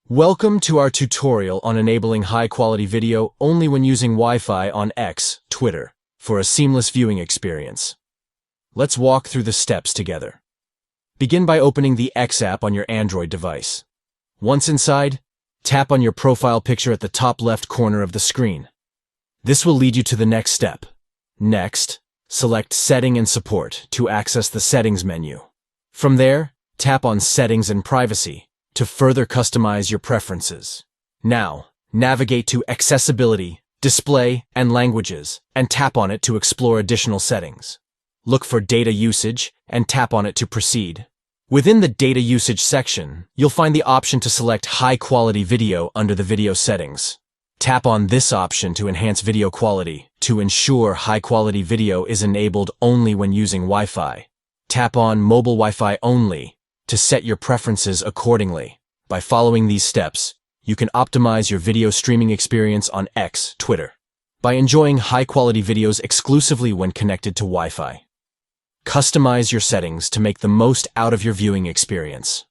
Welcome to our tutorial on enabling high-quality video only when using Wi-Fi on X, Twitter, for a seamless viewing experience. Let's walk through the steps together. Begin by opening the X app on your Android device. Once inside, tap on your profile picture at the top left corner of the screen. This will lead you to the next step. Next, select Setting and Support to access the Settings menu. From there, tap on Settings and Privacy to further customize your preferences. Now, navigate to Accessibility, Display, and Languages, and tap on it to explore additional settings. Look for Data Usage, and tap on it to proceed. Within the Data Usage section, you'll find the option to select High-Quality Video under the Video settings. Tap on this option to enhance video quality, to ensure high-quality video is enabled only when using Wi-Fi. Tap on Mobile Wi-Fi Only to set your preferences accordingly. By following these steps, you can optimize your video streaming experience on X, Twitter, by enjoying high-quality videos exclusively when connected to Wi-Fi. Customize your settings to make the most out of your viewing experience.